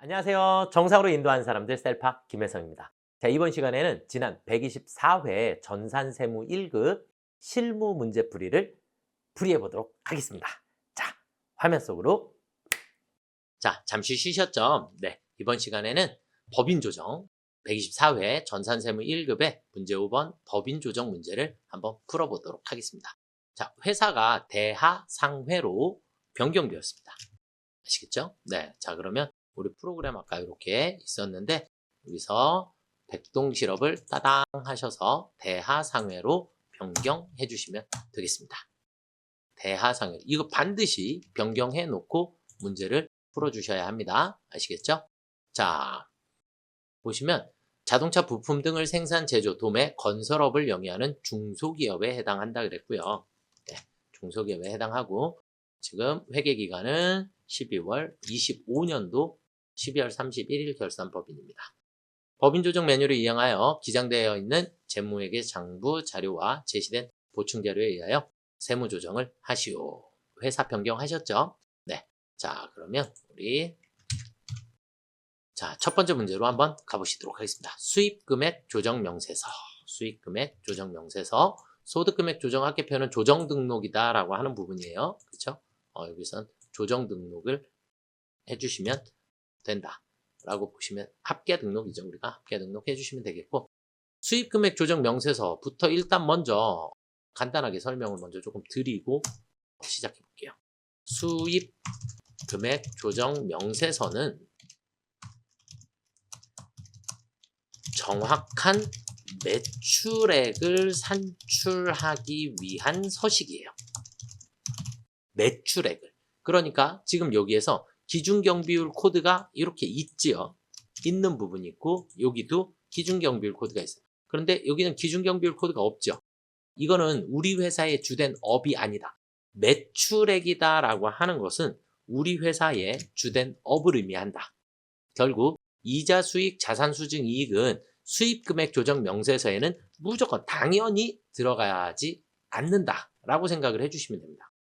안녕하세요. 정상으로 인도하는 사람들 셀파 김혜성입니다. 자, 이번 시간에는 지난 124회 전산세무 1급 실무 문제풀이를 풀이해 보도록 하겠습니다. 자, 화면 속으로. 자, 잠시 쉬셨죠? 네, 이번 시간에는 법인조정 124회 전산세무 1급의 문제 5번 법인조정 문제를 한번 풀어보도록 하겠습니다. 자, 회사가 대하상회로 변경되었습니다. 아시겠죠? 네, 자 그러면 우리 프로그램 아까 이렇게 있었는데 여기서 백동실업을 따당 하셔서 대하상회로 변경해 주시면 되겠습니다. 대하상회, 이거 반드시 변경해 놓고 문제를 풀어 주셔야 합니다. 아시겠죠? 자, 보시면 자동차 부품 등을 생산, 제조, 도매, 건설업을 영위하는 중소기업에 해당한다 그랬고요. 네, 중소기업에 해당하고 지금 회계기간은 12월 25년도 12월 31일 결산법인입니다. 법인조정 매뉴를 이용하여 기장되어 있는 재무회계 장부 자료와 제시된 보충 자료에 의하여 세무조정을 하시오. 회사 변경하셨죠? 네. 자, 그러면 우리 첫 번째 문제로 한번 가보시도록 하겠습니다. 수입금액 조정 명세서. 수입금액 조정 명세서. 소득금액 조정 합계표는 조정 등록이다라고 하는 부분이에요. 그렇죠? 여기선 조정 등록을 해주시면 된다 라고 보시면 합계 등록이죠. 우리가 합계 등록 해주시면 되겠고, 수입금액 조정 명세서부터 일단 먼저 간단하게 설명을 먼저 조금 드리고 시작해 볼게요. 수입금액 조정 명세서는 정확한 매출액을 산출하기 위한 서식이에요. 매출액을. 그러니까 지금 여기에서 기준경비율 코드가 이렇게 있지요. 있는 부분이 있고 여기도 기준경비율 코드가 있어요. 그런데 여기는 기준경비율 코드가 없죠. 이거는 우리 회사의 주된 업이 아니다. 매출액이다 라고 하는 것은 우리 회사의 주된 업을 의미한다. 결국 이자 수익, 자산 수증 이익은 수입금액 조정 명세서에는 무조건 당연히 들어가지 않는다 라고 생각을 해주시면 됩니다.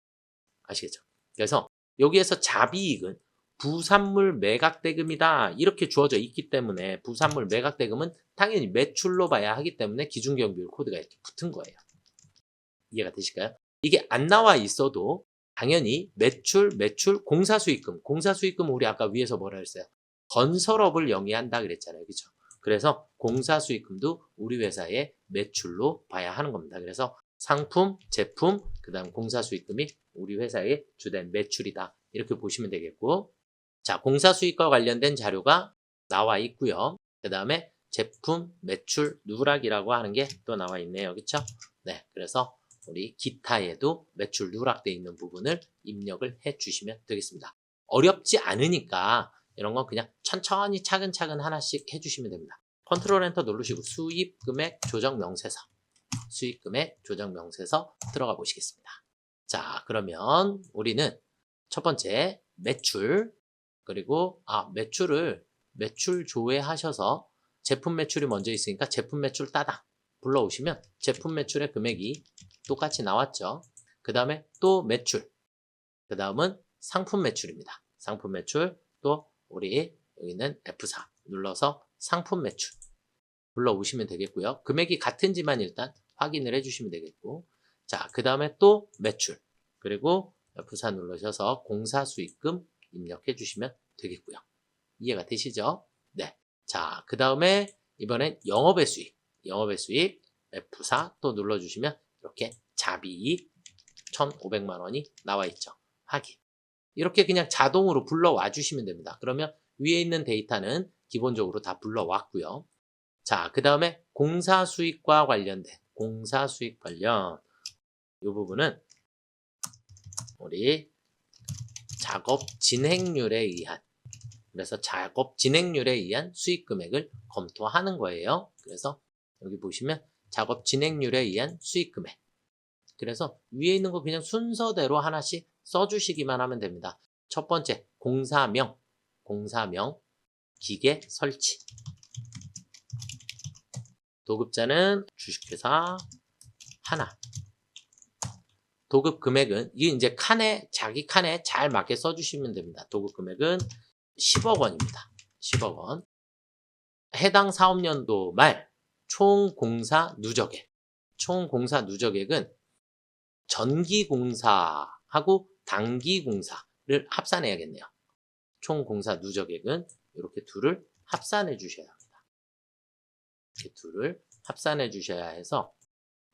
아시겠죠? 그래서 여기에서 자비익은 부산물 매각대금이다 이렇게 주어져 있기 때문에 부산물 매각대금은 당연히 매출로 봐야 하기 때문에 기준경비율 코드가 이렇게 붙은 거예요. 이해가 되실까요? 이게 안 나와 있어도 당연히 매출, 공사수익금. 공사수익금 우리 아까 위에서 뭐라 했어요? 건설업을 영위한다 그랬잖아요. 그렇죠? 그래서 공사수익금도 우리 회사의 매출로 봐야 하는 겁니다. 그래서 상품, 제품, 그 다음 공사수익금이 우리 회사의 주된 매출이다. 이렇게 보시면 되겠고, 자, 공사수익과 관련된 자료가 나와 있고요. 그 다음에 제품, 매출, 누락이라고 하는 게 또 나와 있네요. 그렇죠? 네, 그래서 우리 기타에도 매출 누락되어 있는 부분을 입력을 해 주시면 되겠습니다. 어렵지 않으니까 이런 건 그냥 천천히 차근차근 하나씩 해주시면 됩니다. 컨트롤 엔터 누르시고 수입금액 조정 명세서, 수입금액 조정 명세서 들어가 보시겠습니다. 자, 그러면 우리는 첫 번째 매출, 그리고 매출 조회하셔서 제품 매출이 먼저 있으니까 제품 매출 따다 불러오시면 제품 매출의 금액이 똑같이 나왔죠. 그 다음에 또 매출, 그 다음은 상품 매출입니다. 상품 매출, 또 우리 여기는 F4 눌러서 상품 매출 불러오시면 되겠고요. 금액이 같은지만 일단 확인을 해주시면 되겠고, 자, 그 다음에 또 매출, 그리고 F4 누르셔서 공사수익금 입력해 주시면 되겠고요. 이해가 되시죠? 네. 자, 그 다음에 이번엔 영업의 수익 F4 또 눌러주시면 이렇게 자비이익 1,500만 원이 나와 있죠. 확인. 이렇게 그냥 자동으로 불러와 주시면 됩니다. 그러면 위에 있는 데이터는 기본적으로 다 불러왔고요. 자, 그 다음에 공사수익과 관련된 공사수익 관련 이 부분은 우리 작업 진행률에 의한, 그래서 작업 진행률에 의한 수익 금액을 검토하는 거예요. 그래서 여기 보시면 작업 진행률에 의한 수익 금액. 그래서 위에 있는 거 그냥 순서대로 하나씩 써주시기만 하면 됩니다. 첫 번째, 공사명, 기계 설치. 도급자는 주식회사 하나. 도급 금액은, 이게 이제 자기 칸에 잘 맞게 써주시면 됩니다. 도급 금액은 10억 원입니다. 10억 원. 해당 사업연도 말 총 공사 누적액. 총 공사 누적액은 전기공사하고 단기공사를 합산해야겠네요. 총 공사 누적액은 이렇게 둘을 합산해 주셔야 합니다. 이렇게 둘을 합산해 주셔야 해서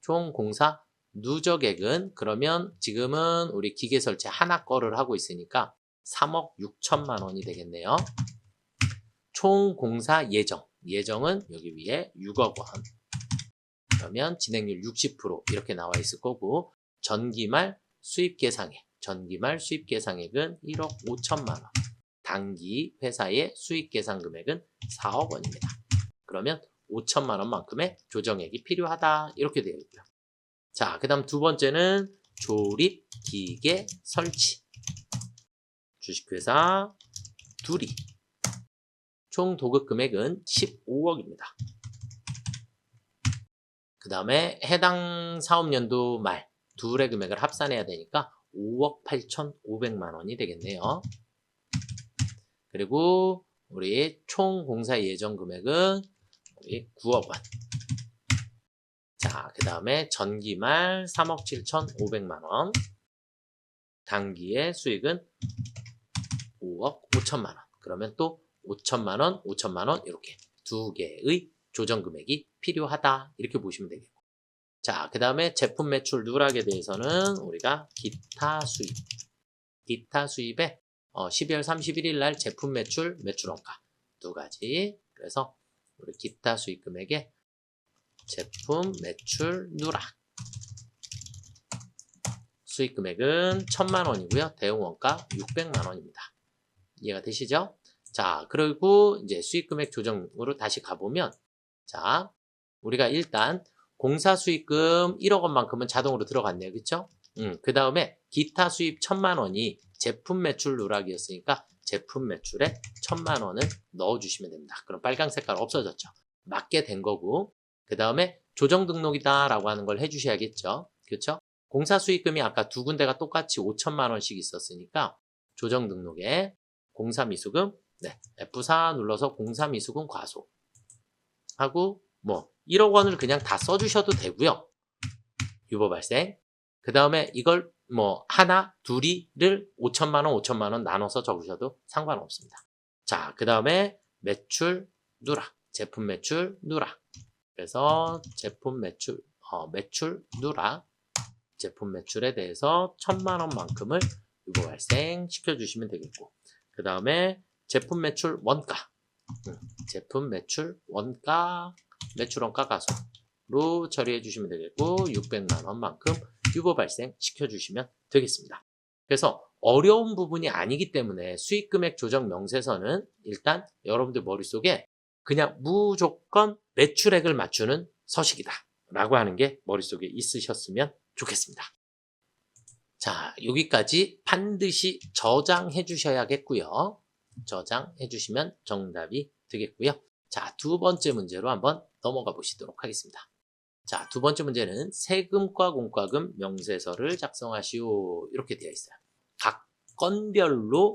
총 공사 누적액은 그러면 지금은 우리 기계 설치 하나 거를 하고 있으니까 3억 6천만 원이 되겠네요. 총 공사 예정은 여기 위에 6억 원. 그러면 진행률 60% 이렇게 나와 있을 거고 전기말 수입 계상액, 전기말 수입 계상액은 1억 5천만 원. 단기 회사의 수익 계산 금액은 4억 원입니다. 그러면 5천만 원만큼의 조정액이 필요하다 이렇게 되어 있고요. 자, 그 다음 두 번째는 조립 기계 설치. 주식회사 둘이 총 도급 금액은 15억입니다. 그 다음에 해당 사업연도 말 둘의 금액을 합산해야 되니까 5억 8,500만 원이 되겠네요. 그리고 우리 총 공사 예정 금액은 우리 9억 원. 자, 그 다음에 전기말 3억 7,500만 원. 단기의 수익은 5억 5천만 원. 그러면 또 5천만 원, 5천만 원 이렇게 두 개의 조정 금액이 필요하다 이렇게 보시면 되겠고. 자, 그 다음에 제품 매출 누락에 대해서는 우리가 기타 수입. 기타 수입에 12월 31일 날 제품 매출, 매출원가 두 가지. 그래서 우리 기타 수익 금액에 제품 매출 누락. 수익 금액은 1,000만 원이고요. 대응 원가 600만 원입니다. 이해가 되시죠? 자, 그리고 이제 수익 금액 조정으로 다시 가보면 자, 우리가 일단 공사 수익금 1억 원만큼은 자동으로 들어갔네요. 그쵸? 그 다음에 기타 수입 1,000만 원이 제품 매출 누락이었으니까 제품 매출에 1,000만 원을 넣어주시면 됩니다. 그럼 빨강 색깔 없어졌죠. 맞게 된 거고 그 다음에 조정 등록이다 라고 하는 걸 해주셔야겠죠. 그렇죠? 공사 수익금이 아까 두 군데가 똑같이 5천만 원씩 있었으니까 조정 등록에 공사 미수금 F4 눌러서 공사 미수금 과소 하고 1억 원을 그냥 다 써주셔도 되고요. 유보 발생. 그 다음에 이걸 하나, 둘이를 5천만 원, 5천만 원 나눠서 적으셔도 상관없습니다. 자, 그 다음에 매출 누락, 제품 매출 누락. 그래서 제품 매출, 매출 누락, 제품 매출에 대해서 1,000만 원만큼을 유보 발생 시켜주시면 되겠고, 그 다음에 제품 매출 원가, 제품 매출 원가, 매출원가 가소로 처리해 주시면 되겠고 600만 원만큼 유보 발생 시켜주시면 되겠습니다. 그래서 어려운 부분이 아니기 때문에 수익금액 조정 명세서는 일단 여러분들 머릿속에 그냥 무조건 매출액을 맞추는 서식이다 라고 하는 게 머릿속에 있으셨으면 좋겠습니다. 자, 여기까지 반드시 저장해 주셔야겠고요. 저장해 주시면 정답이 되겠고요. 자, 두 번째 문제로 한번 넘어가 보시도록 하겠습니다. 자, 두 번째 문제는 세금과 공과금 명세서를 작성하시오 이렇게 되어 있어요. 각 건별로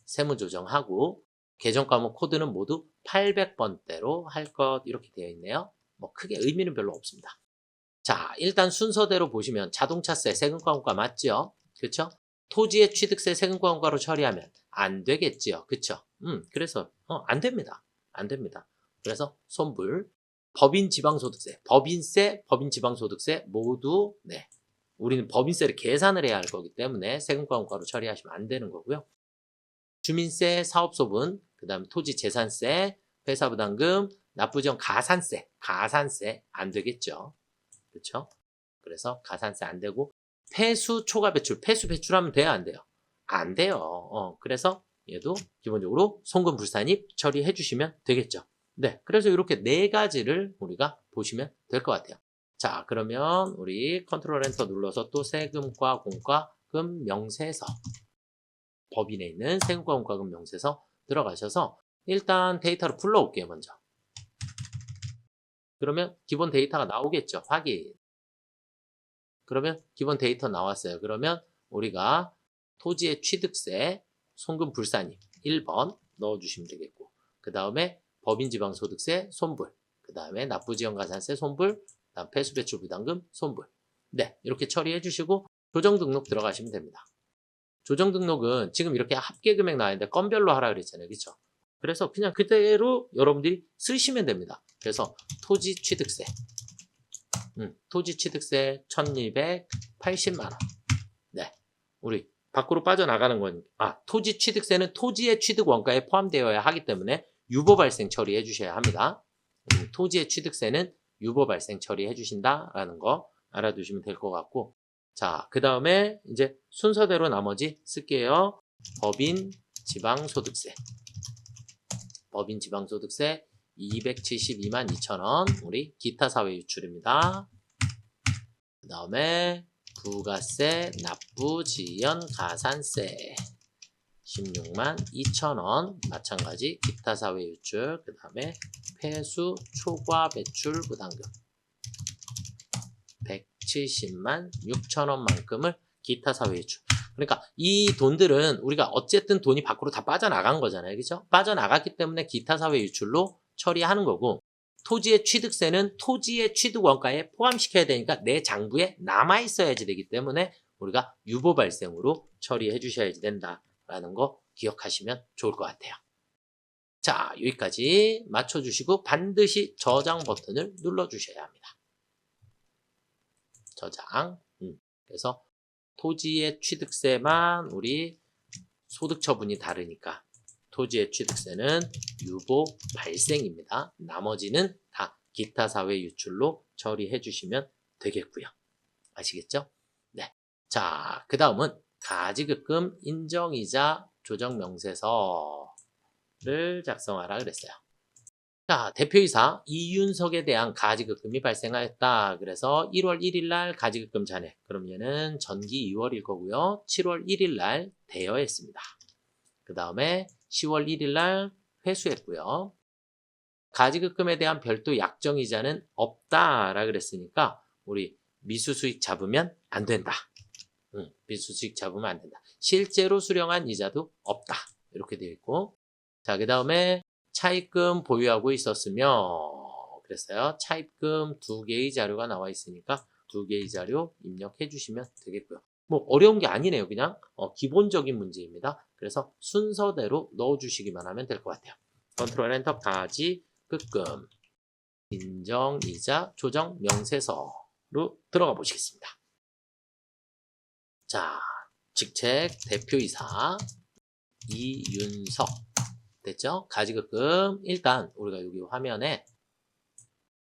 세무조정하고 계정과목 코드는 모두 800번대로 할 것 이렇게 되어 있네요. 크게 의미는 별로 없습니다. 자, 일단 순서대로 보시면 자동차세 세금과 공과 맞죠? 그렇죠? 토지의 취득세 세금과 공과로 처리하면 안 되겠지요. 그렇죠? 그래서 안 됩니다. 안 됩니다. 그래서 손불 법인 지방소득세, 법인세, 법인 지방소득세 모두 우리는 법인세를 계산을 해야 할 거기 때문에 세금과 공과로 처리하시면 안 되는 거고요. 주민세, 사업소분, 그 다음에 토지 재산세, 회사부담금, 납부지원 가산세 안 되겠죠. 그렇죠? 그래서 가산세 안 되고 폐수 초과 배출, 폐수 배출하면 돼요, 안 돼요? 안 돼요. 그래서 얘도 기본적으로 송금 불산입 처리해 주시면 되겠죠. 네, 그래서 이렇게 네 가지를 우리가 보시면 될 것 같아요. 자, 그러면 우리 컨트롤 엔터 눌러서 또 세금과 공과금 명세서 법인에 있는 세금과 공과금 명세서 들어가셔서 일단 데이터를 불러올게요, 먼저. 그러면 기본 데이터가 나오겠죠. 확인. 그러면 기본 데이터 나왔어요. 그러면 우리가 토지의 취득세, 송금 불산입 1번, 넣어주시면 되겠고, 그 다음에 법인지방소득세 손불, 그 다음에 납부지연가산세 손불, 다음 폐수배출부담금 손불. 네, 이렇게 처리해 주시고 조정등록 들어가시면 됩니다. 조정등록은 지금 이렇게 합계금액 나왔는데 건별로 하라 그랬잖아요. 그렇죠? 그래서 그냥 그대로 여러분들이 쓰시면 됩니다. 그래서 토지취득세, 토지취득세 1280만원. 네, 우리 밖으로 빠져나가는 건, 토지취득세는 토지의 취득원가에 포함되어야 하기 때문에 유보발생 처리해 주셔야 합니다. 토지의 취득세는 유보발생 처리해 주신다라는 거 알아두시면 될 것 같고, 자, 그 다음에 이제 순서대로 나머지 쓸게요. 법인 지방소득세. 법인 지방소득세 272만 2천원. 우리 기타 사회 유출입니다. 그 다음에 부가세, 납부지연, 가산세 16만 2천원. 마찬가지 기타 사회 유출. 그 다음에 폐수, 초과 배출 부담금 170만 6천원만큼을 기타 사회 유출. 그러니까 이 돈들은 우리가 어쨌든 돈이 밖으로 다 빠져나간 거잖아요. 그죠? 빠져나갔기 때문에 기타 사회 유출로 처리하는 거고, 토지의 취득세는 토지의 취득원가에 포함시켜야 되니까 내 장부에 남아있어야지 되기 때문에 우리가 유보 발생으로 처리해 주셔야지 된다라는 거 기억하시면 좋을 것 같아요. 자, 여기까지 맞춰주시고 반드시 저장 버튼을 눌러주셔야 합니다. 저장. 그래서 토지의 취득세만 우리 소득 처분이 다르니까 토지의 취득세는 유보 발생입니다. 나머지는 다 기타 사회 유출로 처리해 주시면 되겠고요. 아시겠죠? 네. 자, 그 다음은 가지급금 인정이자 조정명세서를 작성하라 그랬어요. 자, 대표이사 이윤석에 대한 가지급금이 발생하였다. 그래서 1월 1일 날 가지급금 잔액. 그럼 얘는 전기 2월일 거고요. 7월 1일 날 대여했습니다. 그 다음에 10월 1일 날 회수했고요. 가지급금에 대한 별도 약정이자는 없다라 그랬으니까 우리 미수수익 잡으면 안 된다. 미수수익 잡으면 안 된다. 실제로 수령한 이자도 없다. 이렇게 되어 있고, 자, 그 다음에 차입금 보유하고 있었으며 그랬어요. 차입금 2개의 자료가 나와 있으니까 2개의 자료 입력해 주시면 되겠고요. 뭐 어려운 게 아니네요. 그냥 기본적인 문제입니다. 그래서 순서대로 넣어주시기만 하면 될 것 같아요. 컨트롤 엔터 가지급금 인정이자 조정명세서로 들어가 보시겠습니다. 자, 직책 대표이사 이윤석 됐죠? 가지급금 일단 우리가 여기 화면에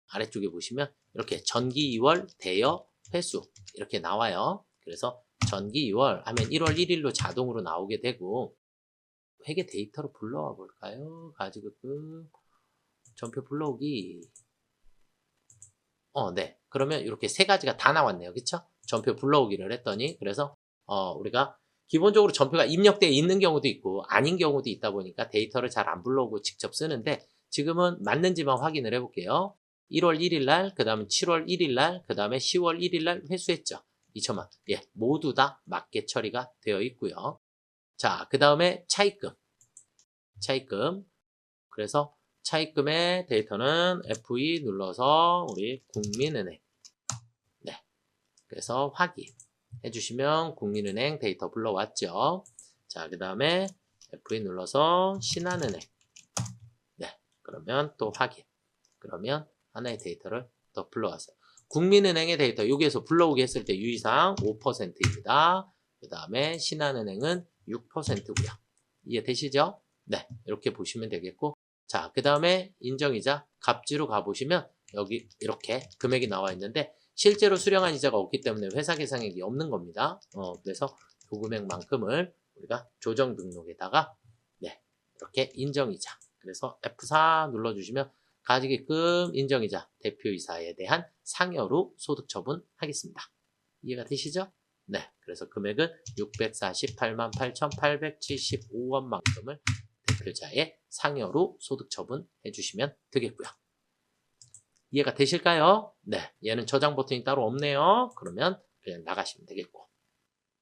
아래쪽에 보시면 이렇게 전기 2월 대여 회수 이렇게 나와요. 그래서 전기 2월 하면 1월 1일로 자동으로 나오게 되고, 회계 데이터로 불러와 볼까요? 가지급금 전표 불러오기. 네. 그러면 이렇게 세 가지가 다 나왔네요. 그쵸? 전표 불러오기를 했더니, 그래서 우리가 기본적으로 전표가 입력되어 있는 경우도 있고 아닌 경우도 있다 보니까 데이터를 잘 안 불러오고 직접 쓰는데, 지금은 맞는지만 확인을 해볼게요. 1월 1일 날, 그 다음에 7월 1일 날, 그 다음에 10월 1일 날 회수했죠. 2천만. 예, 모두 다 맞게 처리가 되어 있고요. 자, 그 다음에 차입금. 그래서 차입금의 데이터는 F2 눌러서 우리 국민은행. 네. 그래서 확인 해주시면 국민은행 데이터 불러왔죠. 자, 그 다음에 F2 눌러서 신한은행. 네. 그러면 또 확인. 그러면 하나의 데이터를 더 불러왔어요. 국민은행의 데이터 여기에서 불러오게 했을 때 유의사항 5%입니다. 그 다음에 신한은행은 6%고요. 이해되시죠? 네, 이렇게 보시면 되겠고, 자, 그 다음에 인정이자 갑지로 가보시면 여기 이렇게 금액이 나와 있는데 실제로 수령한 이자가 없기 때문에 회사 계상액이 없는 겁니다. 그래서 그 금액만큼을 우리가 조정 등록에다가 네, 이렇게 인정이자. 그래서 F4 눌러주시면 가지급금 인정이자 대표이사에 대한 상여로 소득처분하겠습니다. 이해가 되시죠? 네, 그래서 금액은 648만 8,875원만큼을 대표자의 상여로 소득처분해 주시면 되겠고요. 이해가 되실까요? 네, 얘는 저장 버튼이 따로 없네요. 그러면 그냥 나가시면 되겠고.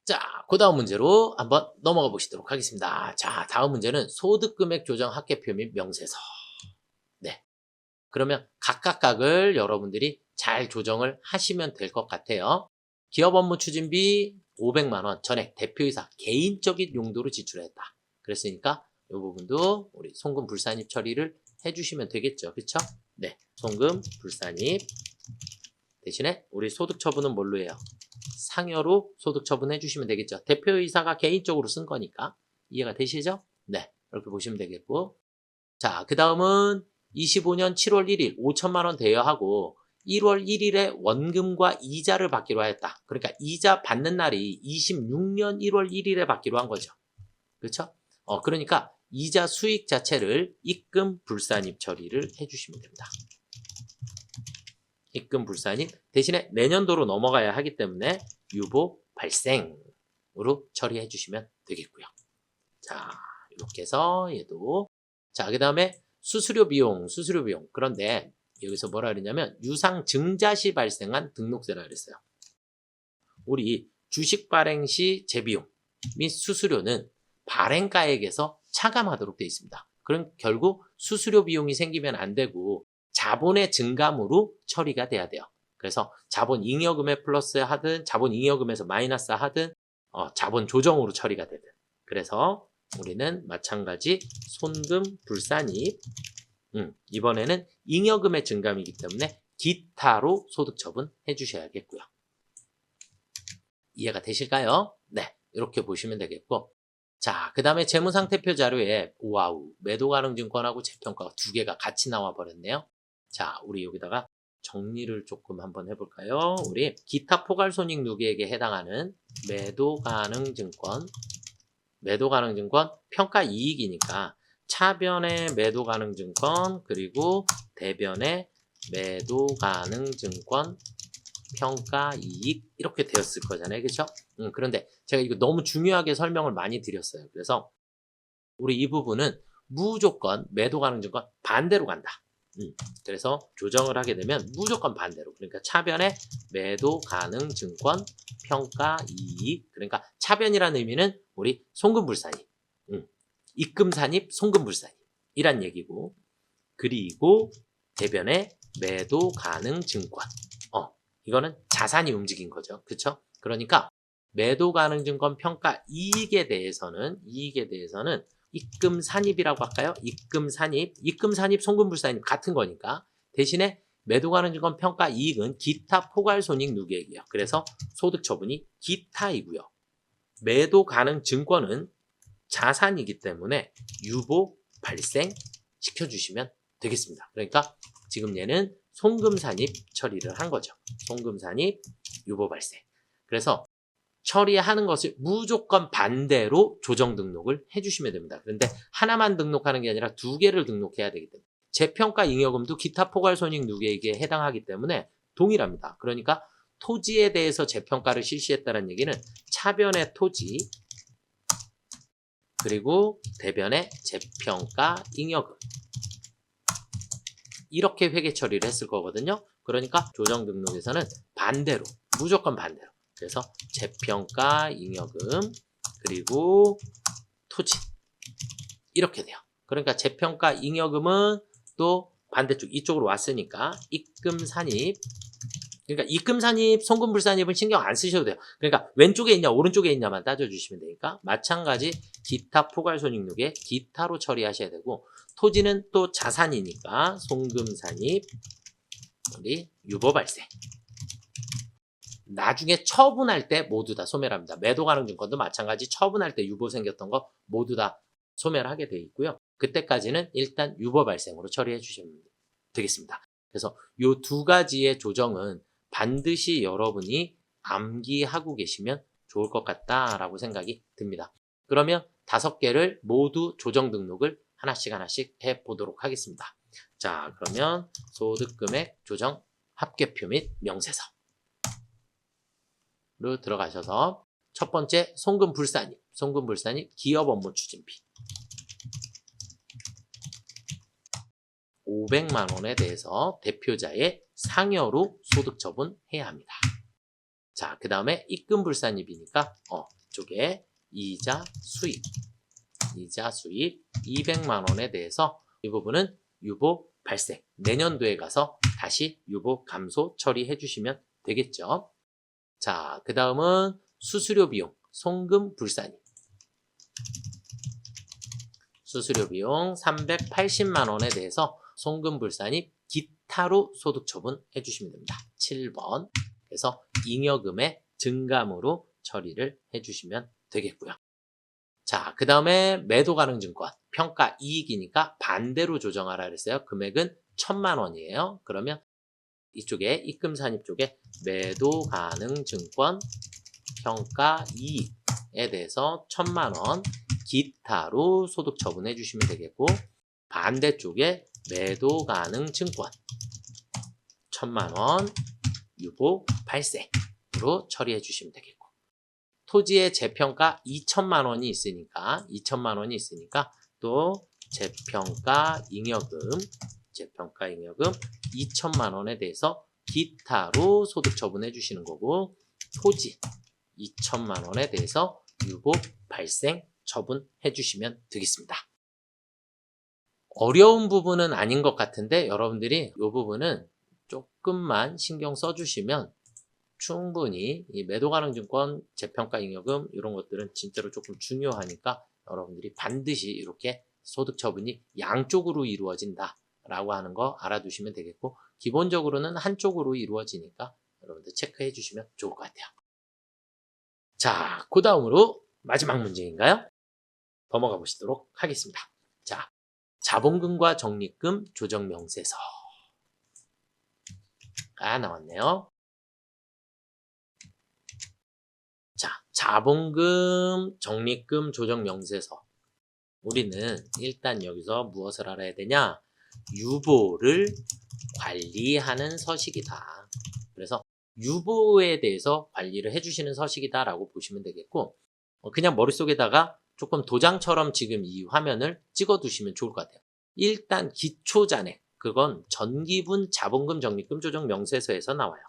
자, 그 다음 문제로 한번 넘어가 보시도록 하겠습니다. 자, 다음 문제는 소득금액 조정 합계표 및 명세서. 네. 그러면 각각각을 여러분들이 잘 조정을 하시면 될 것 같아요. 기업 업무 추진비 500만 원 전액 대표이사 개인적인 용도로 지출했다. 그랬으니까 이 부분도 우리 송금 불산입 처리를 해주시면 되겠죠. 그렇죠? 네, 송금 불산입 대신에 우리 소득 처분은 뭘로 해요? 상여로 소득 처분해 주시면 되겠죠. 대표이사가 개인적으로 쓴 거니까 이해가 되시죠? 네, 이렇게 보시면 되겠고, 자, 그 다음은 25년 7월 1일 5천만 원 대여하고 1월 1일에 원금과 이자를 받기로 하였다. 그러니까 이자 받는 날이 26년 1월 1일에 받기로 한 거죠. 그렇죠? 그러니까 이자 수익 자체를 입금 불산입 처리를 해주시면 됩니다. 입금 불산입 대신에 내년도로 넘어가야 하기 때문에 유보 발생으로 처리해 주시면 되겠고요. 자, 이렇게 해서 얘도 자, 그 다음에 수수료 비용. 그런데 여기서 뭐라 그러냐면 유상 증자 시 발생한 등록세라 그랬어요. 우리 주식 발행 시 재비용 및 수수료는 발행가액에서 차감하도록 되어 있습니다. 그럼 결국 수수료 비용이 생기면 안 되고 자본의 증감으로 처리가 돼야 돼요. 그래서 자본 잉여금에 플러스 하든 자본 잉여금에서 마이너스 하든 자본 조정으로 처리가 되든. 그래서 우리는 마찬가지 손금 불산입 이번에는 잉여금의 증감이기 때문에 기타로 소득 처분 해주셔야겠고요. 이해가 되실까요? 네, 이렇게 보시면 되겠고, 자, 그 다음에 재무상태표 자료에 와우 매도 가능 증권하고 재평가가 두 개가 같이 나와 버렸네요. 자, 우리 여기다가 정리를 조금 한번 해볼까요? 우리 기타 포괄손익 누계액에 해당하는 매도 가능 증권 평가 이익이니까 차변의 매도 가능 증권 그리고 대변의 매도 가능 증권 평가 이익 이렇게 되었을 거잖아요. 그렇죠? 그런데 제가 이거 너무 중요하게 설명을 많이 드렸어요. 그래서 우리 이 부분은 무조건 매도 가능 증권 반대로 간다. 그래서 조정을 하게 되면 무조건 반대로, 그러니까 차변의 매도 가능 증권 평가 이익, 그러니까 차변이라는 의미는 우리 송금불산입, 입금산입, 송금불산입 이란 얘기고, 그리고 대변의 매도 가능 증권, 이거는 자산이 움직인 거죠. 그렇죠? 그러니까 매도 가능 증권 평가 이익에 대해서는 입금 산입이라고 할까요? 입금 산입, 송금불산입 같은 거니까 대신에 매도 가능 증권 평가 이익은 기타 포괄손익 누계액이에요. 그래서 소득 처분이 기타이고요. 매도 가능 증권은 자산이기 때문에 유보 발생 시켜주시면 되겠습니다. 그러니까 지금 얘는 송금산입 처리를 한 거죠. 송금산입 유보 발생. 그래서 처리하는 것을 무조건 반대로 조정 등록을 해주시면 됩니다. 그런데 하나만 등록하는 게 아니라 두 개를 등록해야 되기 때문에 재평가 잉여금도 기타 포괄손익 누계액에 해당하기 때문에 동일합니다. 그러니까 토지에 대해서 재평가를 실시했다는 얘기는 차변의 토지 그리고 대변의 재평가 잉여금 이렇게 회계 처리를 했을 거거든요. 그러니까 조정 등록에서는 반대로, 무조건 반대로. 그래서 재평가 잉여금 그리고 토지 이렇게 돼요. 그러니까 재평가 잉여금은 또 반대쪽 이쪽으로 왔으니까 입금산입, 그러니까 입금산입, 송금불산입은 신경 안 쓰셔도 돼요. 그러니까 왼쪽에 있냐 오른쪽에 있냐만 따져주시면 되니까 마찬가지 기타 포괄손익 누계 기타로 처리하셔야 되고, 토지는 또 자산이니까 송금산입 우리 유보 발생. 나중에 처분할 때 모두 다 소멸합니다. 매도 가능 증권도 마찬가지 처분할 때 유보 생겼던 거 모두 다 소멸하게 되어 있고요. 그때까지는 일단 유보 발생으로 처리해 주시면 되겠습니다. 그래서 이 두 가지의 조정은 반드시 여러분이 암기하고 계시면 좋을 것 같다라고 생각이 듭니다. 그러면 5개를 모두 조정 등록을 하나씩 해보도록 하겠습니다. 자, 그러면 소득금액 조정 합계표 및 명세서 로 들어가셔서 첫 번째 송금불산입 기업 업무 추진비 500만 원에 대해서 대표자의 상여로 소득 처분해야 합니다. 자, 그 다음에 입금불산입이니까 이쪽에 이자 수입 200만 원에 대해서 이 부분은 유보 발생, 내년도에 가서 다시 유보 감소 처리해 주시면 되겠죠. 자, 그 다음은 수수료 비용, 송금 불산입. 수수료 비용 380만 원에 대해서 송금 불산입 기타로 소득 처분해 주시면 됩니다. 7번. 그래서 잉여금의 증감으로 처리를 해 주시면 되겠고요. 자, 그 다음에 매도 가능 증권 평가 이익이니까 반대로 조정하라 그랬어요. 금액은 1000만 원이에요. 그러면 이쪽에 입금 산입 쪽에 매도 가능 증권 평가 이익에 대해서 1000만 원 기타로 소득 처분해 주시면 되겠고, 반대쪽에 매도 가능 증권 1000만 원 유보 발생으로 처리해 주시면 되겠고, 토지의 재평가 2천만 원이 있으니까 또 재평가 잉여금 2천만 원에 대해서 기타로 소득 처분해 주시는 거고, 토지 2천만 원에 대해서 유보 발생 처분해 주시면 되겠습니다. 어려운 부분은 아닌 것 같은데 여러분들이 이 부분은 조금만 신경 써주시면 충분히 이 매도 가능 증권, 재평가 잉여금 이런 것들은 진짜로 조금 중요하니까 여러분들이 반드시 이렇게 소득 처분이 양쪽으로 이루어진다라고 하는 거 알아두시면 되겠고, 기본적으로는 한쪽으로 이루어지니까 여러분들 체크해 주시면 좋을 것 같아요. 자, 그 다음으로 마지막 문제인가요? 넘어가 보시도록 하겠습니다. 자, 자본금과 적립금 조정 명세서가 나왔네요. 자, 자본금, 적립금 조정 명세서. 우리는 일단 여기서 무엇을 알아야 되냐? 유보를 관리하는 서식이다. 그래서 유보에 대해서 관리를 해주시는 서식이다라고 보시면 되겠고, 그냥 머릿속에다가 조금 도장처럼 지금 이 화면을 찍어두시면 좋을 것 같아요. 일단 기초 잔액, 그건 전기분 자본금 적립금 조정 명세서에서 나와요.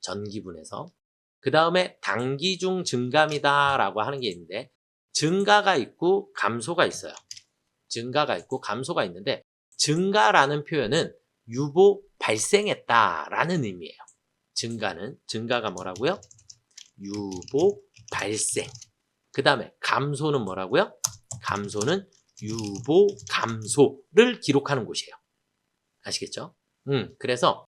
전기분에서. 그 다음에 단기 중 증감이다 라고 하는 게 있는데, 증가가 있고 감소가 있어요. 증가가 있고 감소가 있는데, 증가라는 표현은 유보 발생했다라는 의미예요. 증가가 뭐라고요? 유보 발생. 그 다음에 감소는 뭐라고요? 감소는 유보 감소를 기록하는 곳이에요. 아시겠죠? 그래서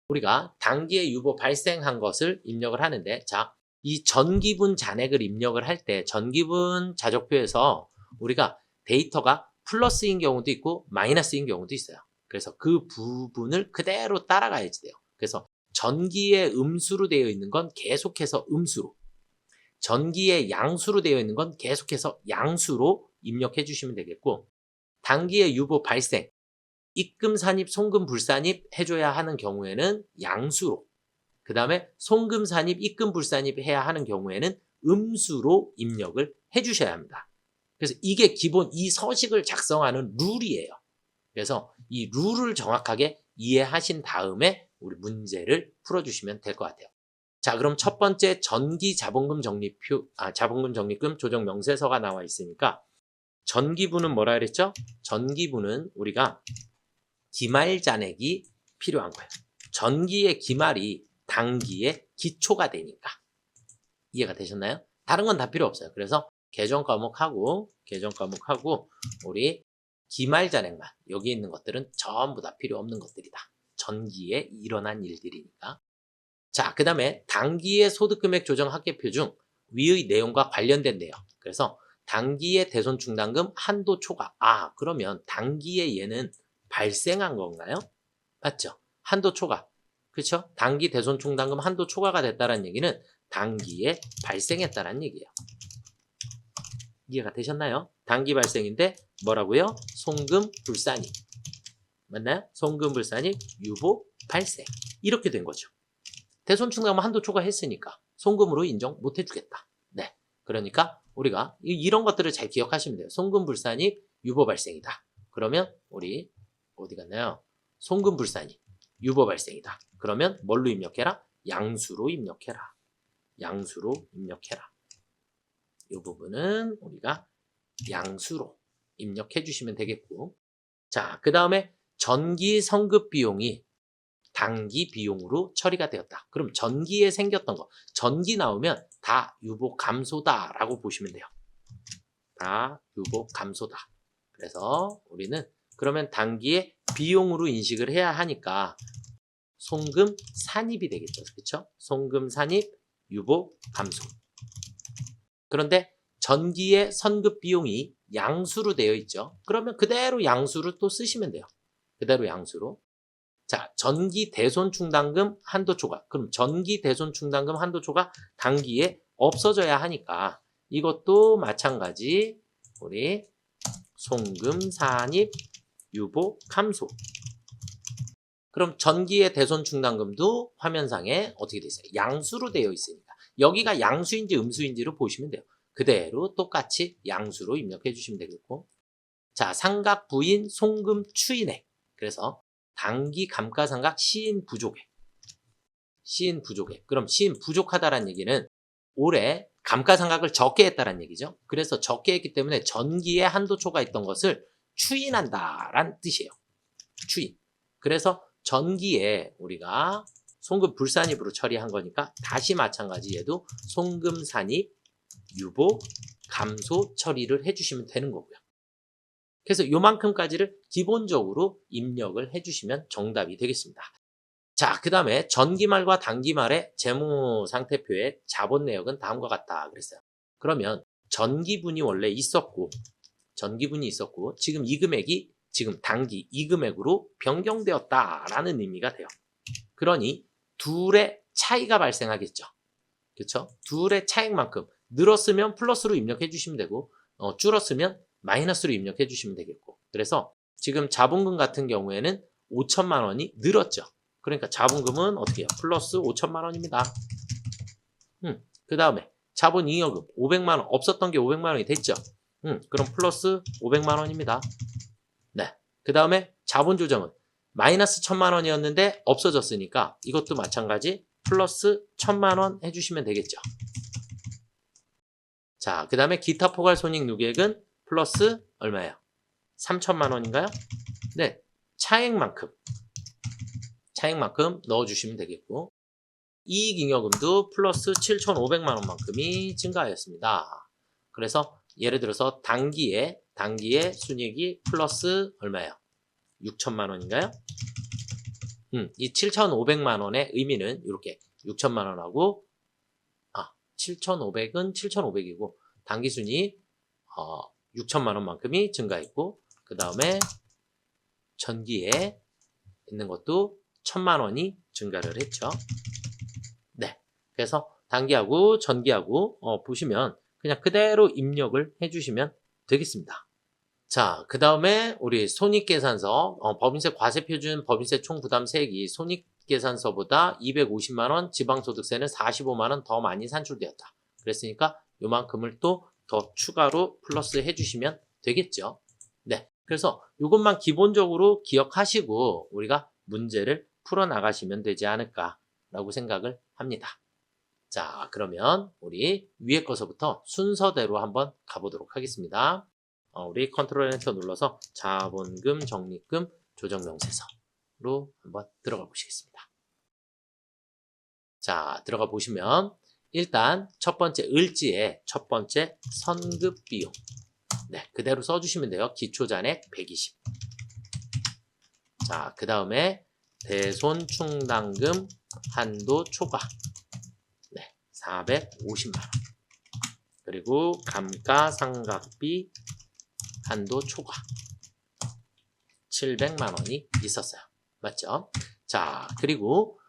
우리가 단기에 유보 발생한 것을 입력을 하는데, 자, 이 전기분 잔액을 입력을 할 때 전기분 자족표에서 우리가 데이터가 플러스인 경우도 있고 마이너스인 경우도 있어요. 그래서 그 부분을 그대로 따라가야지 돼요. 그래서 전기의 음수로 되어 있는 건 계속해서 음수로, 전기의 양수로 되어 있는 건 계속해서 양수로 입력해 주시면 되겠고, 단기에 유보 발생, 입금 산입, 송금 불산입 해줘야 하는 경우에는 양수로, 그 다음에 송금 산입, 입금 불산입 해야 하는 경우에는 음수로 입력을 해주셔야 합니다. 그래서 이게 기본 이 서식을 작성하는 룰이에요. 그래서 이 룰을 정확하게 이해하신 다음에 우리 문제를 풀어주시면 될 것 같아요. 자, 그럼 첫 번째 전기 자본금 자본금 적립금 조정 명세서가 나와 있으니까, 전기분은 뭐라 그랬죠? 전기분은 우리가 기말 잔액이 필요한 거예요. 전기의 기말이 단기의 기초가 되니까. 이해가 되셨나요? 다른 건 다 필요 없어요. 그래서 계정 과목하고 우리 기말 잔액만, 여기 있는 것들은 전부 다 필요 없는 것들이다. 전기에 일어난 일들이니까. 자, 그 다음에 단기의 소득금액 조정 합계표 중 위의 내용과 관련된 내용. 그래서 단기의 대손충당금 한도 초과. 그러면 단기에 얘는 발생한 건가요? 맞죠? 한도 초과. 그렇죠? 단기 대손충당금 한도 초과가 됐다는 얘기는 단기에 발생했다는 얘기예요. 이해가 되셨나요? 단기 발생인데 뭐라고요? 송금 불산입. 맞나요? 송금 불산입 유보 발생. 이렇게 된 거죠. 대손충당금 한도 초과했으니까 송금으로 인정 못 해주겠다. 네. 그러니까 우리가 이런 것들을 잘 기억하시면 돼요. 송금 불산입 유보 발생이다. 그러면 우리 어디 갔나요? 송금 불산입 유보 발생이다. 그러면 뭘로 입력해라? 양수로 입력해라. 양수로 입력해라. 이 부분은 우리가 양수로 입력해 주시면 되겠고, 자, 그 다음에 전기 성급 비용이 당기 비용으로 처리가 되었다. 그럼 전기에 생겼던 거, 전기 나오면 다 유보 감소다라고 보시면 돼요. 다 유보 감소다. 그래서 우리는 그러면 당기의 비용으로 인식을 해야 하니까 송금 산입이 되겠죠. 그렇죠? 송금 산입 유보 감소. 그런데 전기의 선급 비용이 양수로 되어 있죠. 그러면 그대로 양수로 또 쓰시면 돼요. 그대로 양수로. 자, 전기 대손 충당금 한도 초과. 그럼 전기 대손 충당금 한도 초과 당기에 없어져야 하니까 이것도 마찬가지 우리 송금 산입 유보 감소. 그럼 전기의 대손 충당금도 화면상에 어떻게 되어 있어요? 양수로 되어 있으니까 여기가 양수인지 음수인지를 보시면 돼요. 그대로 똑같이 양수로 입력해 주시면 되겠고, 자, 상각 부인 송금 추인액. 그래서 당기 감가상각 시인 부족액. 시인 부족액. 그럼 시인 부족하다라는 얘기는 올해 감가상각을 적게 했다라는 얘기죠. 그래서 적게 했기 때문에 전기에 한도초가 있던 것을 추인한다라는 뜻이에요. 추인. 그래서 전기에 우리가 송금 불산입으로 처리한 거니까 다시 마찬가지 얘도 송금 산입 유보 감소 처리를 해주시면 되는 거고요. 그래서 요만큼까지를 기본적으로 입력을 해주시면 정답이 되겠습니다. 자, 그 다음에 전기말과 당기말의 재무상태표의 자본 내역은 다음과 같다 그랬어요. 그러면 전기분이 원래 있었고 지금 이 금액이 지금 당기 이 금액으로 변경되었다라는 의미가 돼요. 그러니 둘의 차이가 발생하겠죠. 그렇죠? 둘의 차익만큼 늘었으면 플러스로 입력해 주시면 되고 줄었으면 마이너스로 입력해 주시면 되겠고, 그래서 지금 자본금 같은 경우에는 5천만 원이 늘었죠. 그러니까 자본금은 어떻게 해요? 플러스 5천만 원입니다. 그 다음에 자본잉여금 500만 원 없었던 게 500만 원이 됐죠. 그럼 플러스 500만 원입니다. 네. 그 다음에 자본조정은 마이너스 1,000만 원이었는데 없어졌으니까 이것도 마찬가지 플러스 1,000만 원 해주시면 되겠죠. 자, 그 다음에 기타 포괄 손익 누계액은 플러스 얼마예요? 3,000만 원인가요? 네. 차액만큼 넣어주시면 되겠고, 이익잉여금도 플러스 7,500만 원만큼이 증가하였습니다. 그래서 예를 들어서 당기에 순이익이 플러스 얼마예요? 6천만 원인가요? 이 7,500만 원의 의미는 이렇게 6천만 원하고 7,500은 7,500이고 당기순이익 6천만 원만큼이 증가했고, 그 다음에 전기에 있는 것도 1,000만 원이 증가를 했죠. 네, 그래서 당기하고 전기하고 보시면 그냥 그대로 입력을 해주시면 되겠습니다. 자, 그 다음에 우리 손익계산서 법인세 과세표준 법인세 총부담세액이 손익계산서보다 250만 원, 지방소득세는 45만 원 더 많이 산출되었다. 그랬으니까 요만큼을 또 더 추가로 플러스 해주시면 되겠죠. 네, 그래서 이것만 기본적으로 기억하시고 우리가 문제를 풀어나가시면 되지 않을까라고 생각을 합니다. 자, 그러면 우리 위에 거서부터 순서대로 한번 가보도록 하겠습니다. 우리 컨트롤 엔터 눌러서 자본금, 적립금, 조정명세서로 한번 들어가 보시겠습니다. 자, 들어가 보시면 일단 첫 번째 을지에 첫 번째 선급비용, 네, 그대로 써주시면 돼요. 기초잔액 120. 자, 그 다음에 대손충당금 한도 초과, 네, 450만 원. 그리고 감가상각비 한도 초과 700만 원이 있었어요. 맞죠? 자, 그리고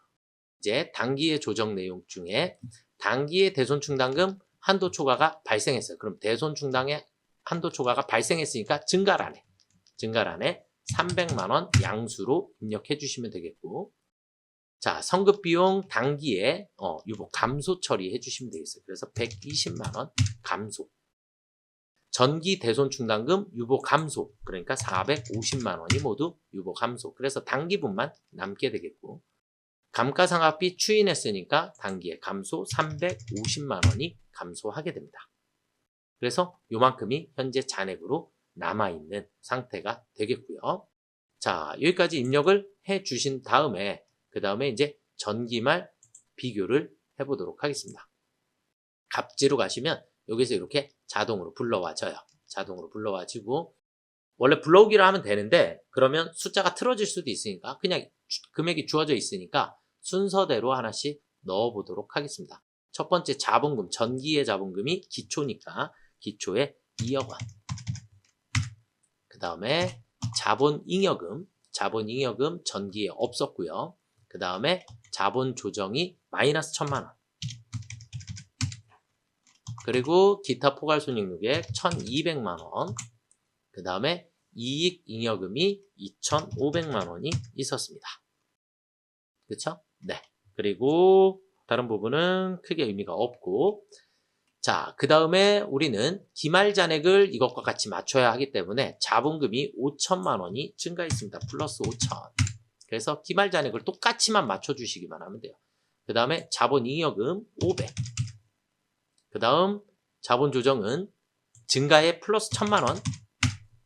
이제 당기의 조정 내용 중에 당기의 대손충당금 한도 초과가 발생했어요. 그럼 대손충당의 한도 초과가 발생했으니까 증가란에 300만 원 양수로 입력해 주시면 되겠고, 자, 성급비용 당기에 유보 감소 처리해 주시면 되겠어요. 그래서 120만 원 감소. 전기 대손충당금 유보 감소, 그러니까 450만 원이 모두 유보 감소. 그래서 당기분만 남게 되겠고, 감가상각비 추인했으니까 단기에 감소 350만 원이 감소하게 됩니다. 그래서 요만큼이 현재 잔액으로 남아있는 상태가 되겠고요. 자, 여기까지 입력을 해 주신 다음에 그 다음에 이제 전기말 비교를 해보도록 하겠습니다. 갑지로 가시면 여기서 이렇게 자동으로 불러와져요. 자동으로 불러와지고 원래 불러오기로 하면 되는데 그러면 숫자가 틀어질 수도 있으니까 그냥 금액이 주어져 있으니까 순서대로 하나씩 넣어보도록 하겠습니다. 첫 번째 자본금, 전기의 자본금이 기초니까 기초에 2억 원. 그 다음에 자본잉여금 전기에 없었고요. 그 다음에 자본조정이 마이너스 1,000만 원. 그리고 기타 포괄손익유계 1,200만 원. 그 다음에 이익잉여금이 2,500만 원이 있었습니다. 그쵸? 네. 그리고 다른 부분은 크게 의미가 없고, 자, 그 다음에 우리는 기말잔액을 이것과 같이 맞춰야 하기 때문에 자본금이 5천만 원이 증가했습니다. 플러스 5천. 그래서 기말잔액을 똑같이만 맞춰주시기만 하면 돼요. 그 다음에 자본잉여금 500. 그 다음 자본조정은 증가에 플러스 1,000만 원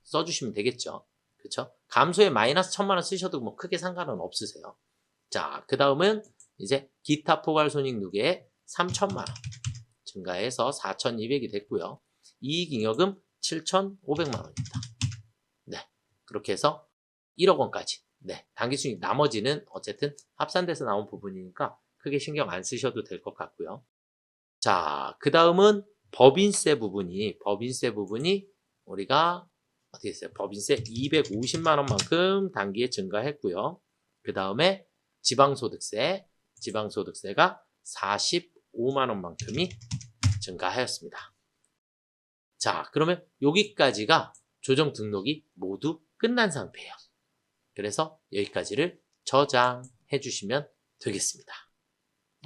써주시면 되겠죠. 그쵸? 감소에 마이너스 1,000만 원 쓰셔도 뭐 크게 상관은 없으세요. 자, 그 다음은 이제 기타 포괄손익유계에 3,000만 원. 증가해서 4,200이 됐고요. 이익잉여금 7,500만 원입니다. 네, 그렇게 해서 1억 원까지. 네, 당기순이익 나머지는 어쨌든 합산돼서 나온 부분이니까 크게 신경 안 쓰셔도 될 것 같고요. 자, 그 다음은 법인세 부분이 우리가 어떻게 했어요? 법인세 250만 원만큼 단기에 증가했고요. 그 다음에 지방소득세가 45만 원만큼이 증가하였습니다. 자, 그러면 여기까지가 조정 등록이 모두 끝난 상태예요. 그래서 여기까지를 저장해 주시면 되겠습니다.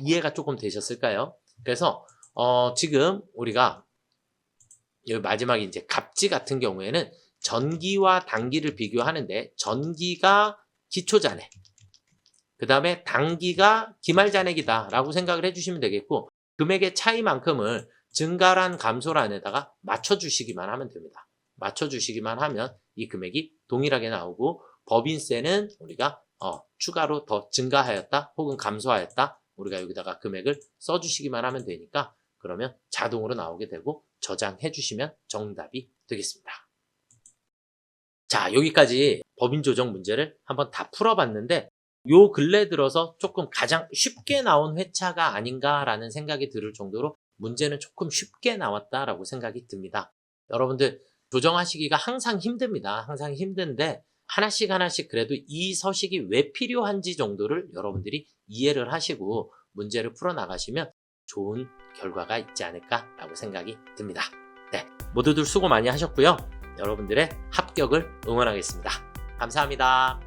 이해가 조금 되셨을까요? 그래서 지금 우리가 여기 마지막에 이제 갑지 같은 경우에는 전기와 단기를 비교하는데 전기가 기초잔액, 그 다음에 단기가 기말잔액이다 라고 생각을 해주시면 되겠고, 금액의 차이만큼을 증가란 감소란에다가 맞춰주시기만 하면 됩니다. 맞춰주시기만 하면 이 금액이 동일하게 나오고, 법인세는 우리가 추가로 더 증가하였다 혹은 감소하였다, 우리가 여기다가 금액을 써주시기만 하면 되니까 그러면 자동으로 나오게 되고 저장해 주시면 정답이 되겠습니다. 자, 여기까지 법인조정 문제를 한번 다 풀어봤는데 요 근래 들어서 조금 가장 쉽게 나온 회차가 아닌가라는 생각이 들을 정도로 문제는 조금 쉽게 나왔다라고 생각이 듭니다. 여러분들 조정하시기가 항상 힘듭니다. 항상 힘든데 하나씩 그래도 이 서식이 왜 필요한지 정도를 여러분들이 이해를 하시고 문제를 풀어나가시면 좋은 결과가 있지 않을까라고 생각이 듭니다. 네, 모두들 수고 많이 하셨고요. 여러분들의 합격을 응원하겠습니다. 감사합니다.